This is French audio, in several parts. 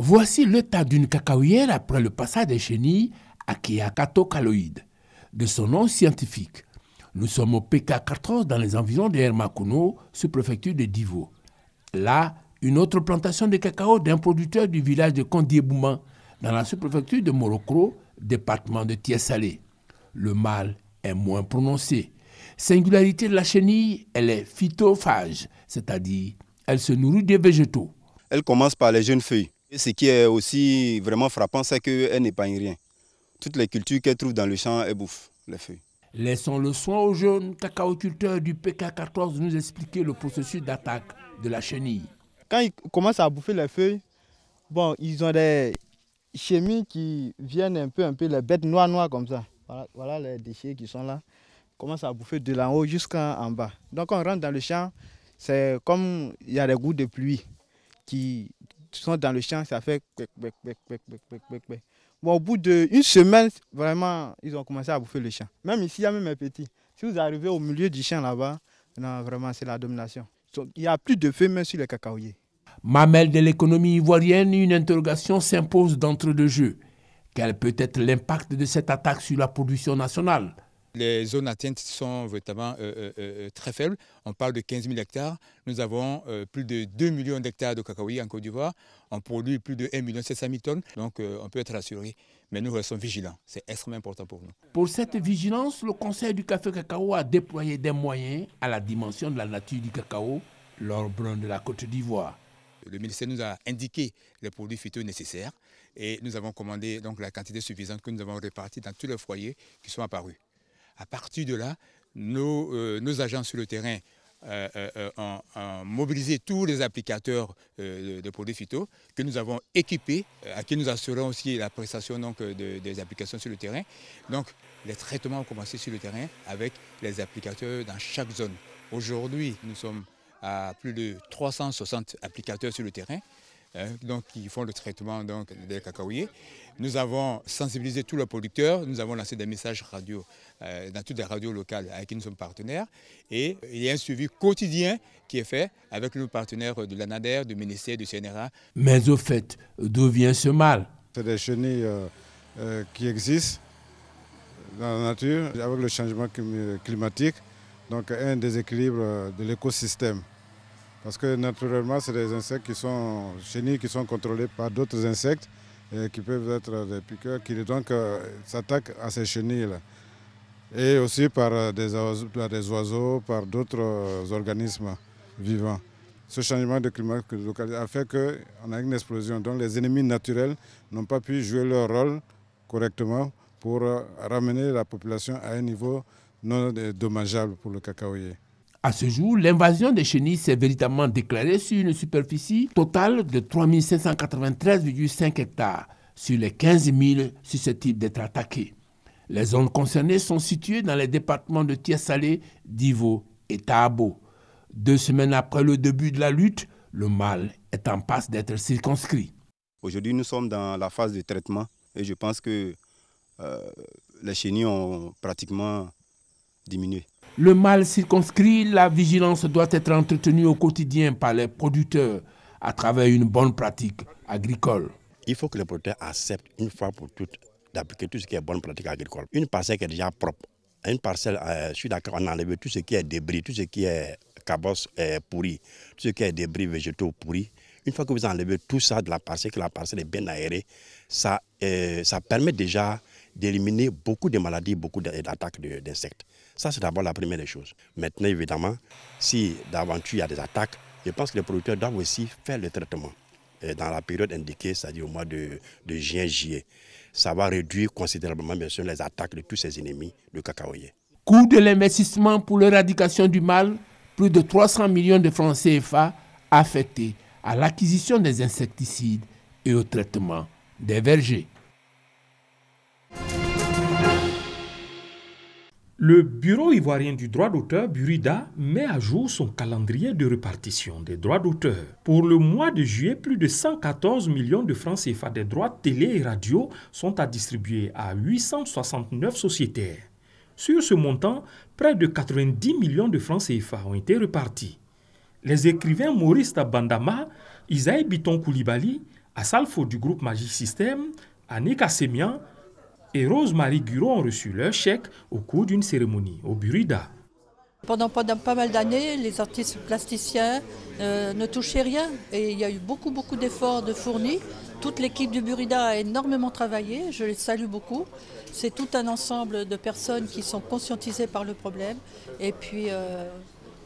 Voici l'état d'une cacaoyère après le passage des chenilles Achaeacatocaloides, de son nom scientifique. Nous sommes au PK14 dans les environs de Hermakono, sous-préfecture de Divo. Là, une autre plantation de cacao d'un producteur du village de Kondiebouman, dans la sous-préfecture de Morokro, département de Tiessalé. Le mâle est moins prononcé. Singularité de la chenille, elle est phytophage, c'est-à-dire elle se nourrit des végétaux. Elle commence par les jeunes feuilles. Et ce qui est aussi vraiment frappant, c'est qu'elle n'épargne rien. Toutes les cultures qu'elle trouve dans le champ, elle bouffe les feuilles. Laissons le soin aux jeunes cacaoculteurs du PK14 de nous expliquer le processus d'attaque de la chenille. Quand ils commencent à bouffer les feuilles, bon, ils ont des chenilles qui viennent un peu les bêtes noires comme ça. Voilà les déchets qui sont là. Ils commencent à bouffer de l'en haut jusqu'en bas. Donc on rentre dans le champ, c'est comme il y a des gouttes de pluie qui sont dans le champ, ça fait bec. Bon, au bout d'une semaine, vraiment, ils ont commencé à bouffer le champ. Même ici, il y a même un petit. Si vous arrivez au milieu du champ là-bas, non, vraiment, c'est la domination. Il n'y a plus de feu même sur les cacaoyers. Mamelle de l'économie ivoirienne, une interrogation s'impose d'entre deux jeux. Quel peut être l'impact de cette attaque sur la production nationale ? Les zones atteintes sont véritablement très faibles. On parle de 15 000 hectares. Nous avons plus de 2 millions d'hectares de cacaoyers en Côte d'Ivoire. On produit plus de 1 700 000 tonnes. Donc on peut être rassuré. Mais nous restons vigilants. C'est extrêmement important pour nous. Pour cette vigilance, le Conseil du café cacao a déployé des moyens à la dimension de la nature du cacao, l'or brun de la Côte d'Ivoire. Le ministère nous a indiqué les produits phyto nécessaires et nous avons commandé donc la quantité suffisante que nous avons répartie dans tous les foyers qui sont apparus. À partir de là, nos agents sur le terrain ont mobilisé tous les applicateurs de produits phyto que nous avons équipés, à qui nous assurons aussi la prestation donc, des applications sur le terrain. Donc les traitements ont commencé sur le terrain avec les applicateurs dans chaque zone. Aujourd'hui, nous sommes à plus de 360 applicateurs sur le terrain. Donc, qui font le traitement donc, des cacaoyers. Nous avons sensibilisé tous les producteurs, nous avons lancé des messages radio dans toutes les radios locales avec qui nous sommes partenaires. Et il y a un suivi quotidien qui est fait avec nos partenaires de l'ANADER, du ministère, du CNRA. Mais au fait, d'où vient ce mal ? C'est des chenilles qui existent dans la nature avec le changement climatique, donc un déséquilibre de l'écosystème. Parce que naturellement, c'est des insectes chenilles qui sont contrôlés par d'autres insectes qui peuvent être des piqueurs qui donc s'attaquent à ces chenilles-là. Et aussi par des oiseaux, par d'autres organismes vivants. Ce changement de climat a fait qu'on a une explosion. Donc les ennemis naturels n'ont pas pu jouer leur rôle correctement pour ramener la population à un niveau non dommageable pour le cacaoyer. À ce jour, l'invasion des chenilles s'est véritablement déclarée sur une superficie totale de 3 593,5 hectares sur les 15 000 susceptibles d'être attaqués. Les zones concernées sont situées dans les départements de Tiessalé, Divo et Tahabo. 2 semaines après le début de la lutte, le mal est en passe d'être circonscrit. Aujourd'hui, nous sommes dans la phase de traitement et je pense que les chenilles ont pratiquement diminué. Le mal circonscrit, la vigilance doit être entretenue au quotidien par les producteurs à travers une bonne pratique agricole. Il faut que les producteurs acceptent une fois pour toutes d'appliquer tout ce qui est bonne pratique agricole. Une parcelle qui est déjà propre, une parcelle, je suis d'accord, on enlève tout ce qui est débris, tout ce qui est cabosse pourri, tout ce qui est débris végétaux pourris. Une fois que vous enlevez tout ça de la parcelle, que la parcelle est bien aérée, ça permet déjà d'éliminer beaucoup de maladies, beaucoup d'attaques d'insectes. Ça, c'est d'abord la première des choses. Maintenant, évidemment, si d'aventure il y a des attaques, je pense que les producteurs doivent aussi faire le traitement dans la période indiquée, c'est-à-dire au mois de juin-juillet. Ça va réduire considérablement, bien sûr, les attaques de tous ces ennemis de cacaoyers. Coût de l'investissement pour l'éradication du mal, plus de 300 millions de francs CFA affectés à l'acquisition des insecticides et au traitement des vergers. Le Bureau ivoirien du droit d'auteur, Burida, met à jour son calendrier de répartition des droits d'auteur. Pour le mois de juillet, plus de 114 millions de francs CFA des droits télé et radio sont à distribuer à 869 sociétaires. Sur ce montant, près de 90 millions de francs CFA ont été répartis. Les écrivains Maurice Bandama, Isaïe Biton Koulibaly, Assalfo du groupe Magic System, Annick Assemian et Rose-Marie Guiraud ont reçu leur chèque au cours d'une cérémonie au Burida. Pendant pas mal d'années, les artistes plasticiens ne touchaient rien et il y a eu beaucoup d'efforts de fournis. Toute l'équipe du Burida a énormément travaillé, je les salue beaucoup. C'est tout un ensemble de personnes qui sont conscientisées par le problème et puis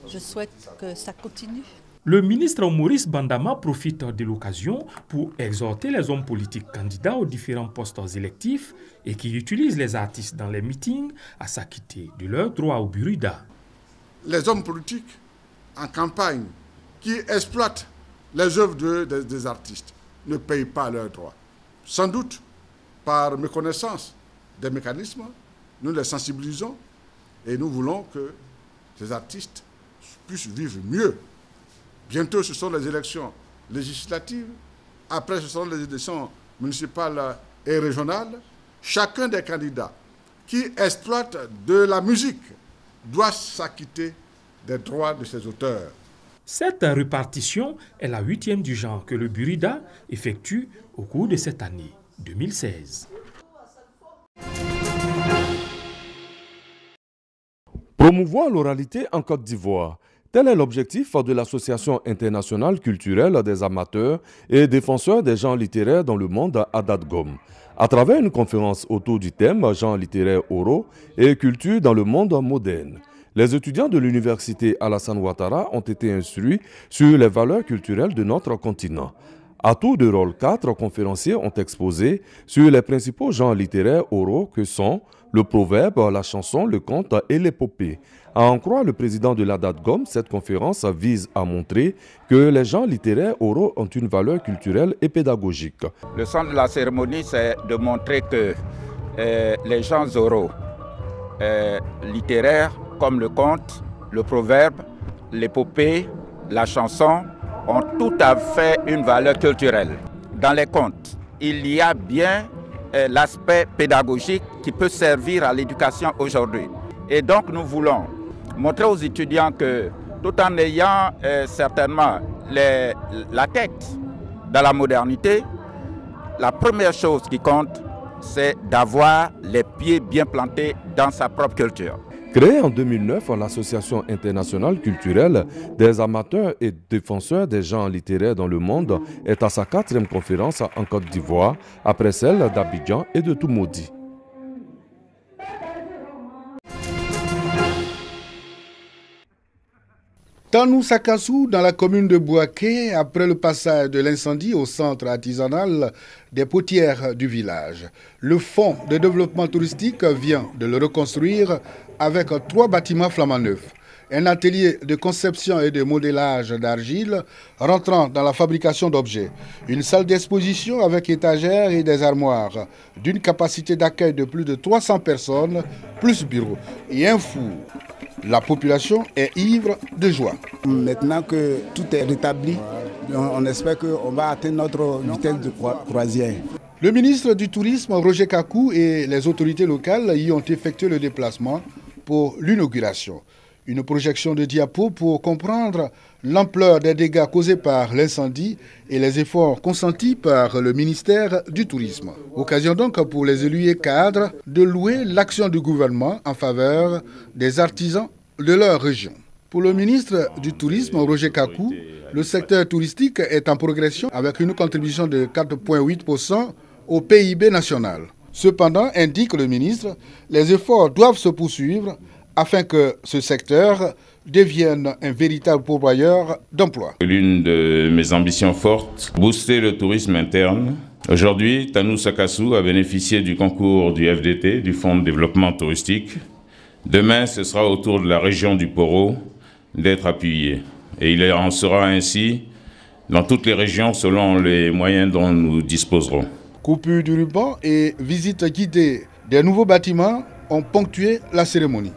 je souhaite que ça continue. Le ministre Maurice Bandama profite de l'occasion pour exhorter les hommes politiques candidats aux différents postes électifs et qui utilisent les artistes dans les meetings à s'acquitter de leurs droits au Burida. Les hommes politiques en campagne qui exploitent les œuvres des artistes ne payent pas leurs droits. Sans doute, par méconnaissance des mécanismes, nous les sensibilisons et nous voulons que ces artistes puissent vivre mieux. Bientôt, ce sont les élections législatives. Après, ce seront les élections municipales et régionales. Chacun des candidats qui exploite de la musique doit s'acquitter des droits de ses auteurs. Cette répartition est la 8e du genre que le Burida effectue au cours de cette année 2016. Promouvoir l'oralité en Côte d'Ivoire. Tel est l'objectif de l'Association internationale culturelle des amateurs et défenseurs des genres littéraires dans le monde ADADGOM. À travers une conférence autour du thème « Genre littéraire oraux et culture dans le monde moderne », les étudiants de l'université Alassane Ouattara ont été instruits sur les valeurs culturelles de notre continent. À tour de rôle, 4 conférenciers ont exposé sur les principaux genres littéraires oraux que sont le proverbe, la chanson, le conte et l'épopée. À en croire le président de l'ADADGOM, cette conférence vise à montrer que les genres littéraires oraux ont une valeur culturelle et pédagogique. Le sens de la cérémonie, c'est de montrer que les genres oraux littéraires, comme le conte, le proverbe, l'épopée, la chanson, ont tout à fait une valeur culturelle. Dans les contes, il y a bien l'aspect pédagogique qui peut servir à l'éducation aujourd'hui. Et donc nous voulons montrer aux étudiants que tout en ayant certainement la tête dans la modernité, la première chose qui compte, c'est d'avoir les pieds bien plantés dans sa propre culture. Créée en 2009, l'Association internationale culturelle des amateurs et défenseurs des genres littéraires dans le monde est à sa 4e conférence en Côte d'Ivoire, après celle d'Abidjan et de Toumoudi. Tanou Sakassou, dans la commune de Bouaké, après le passage de l'incendie au centre artisanal des potières du village. Le fonds de développement touristique vient de le reconstruire avec 3 bâtiments flambant neufs. Un atelier de conception et de modélage d'argile rentrant dans la fabrication d'objets. Une salle d'exposition avec étagères et des armoires d'une capacité d'accueil de plus de 300 personnes, plus bureaux et un four. La population est ivre de joie. Maintenant que tout est rétabli, on espère qu'on va atteindre notre vitesse de croisière. Le ministre du Tourisme, Roger Kakou, et les autorités locales y ont effectué le déplacement pour l'inauguration. Une projection de diapo pour comprendre l'ampleur des dégâts causés par l'incendie et les efforts consentis par le ministère du Tourisme. Occasion donc pour les élus et cadres de louer l'action du gouvernement en faveur des artisans de leur région. Pour le ministre du Tourisme, Roger Kakou, le secteur touristique est en progression avec une contribution de 4,8% au PIB national. Cependant, indique le ministre, les efforts doivent se poursuivre afin que ce secteur devienne un véritable pourvoyeur d'emplois. L'une de mes ambitions fortes, booster le tourisme interne. Aujourd'hui, Tanou Sakassou a bénéficié du concours du FDT, du Fonds de développement touristique. Demain, ce sera au tour de la région du Poro d'être appuyé. Et il en sera ainsi dans toutes les régions selon les moyens dont nous disposerons. Coupure du ruban et visite guidée des nouveaux bâtiments ont ponctué la cérémonie.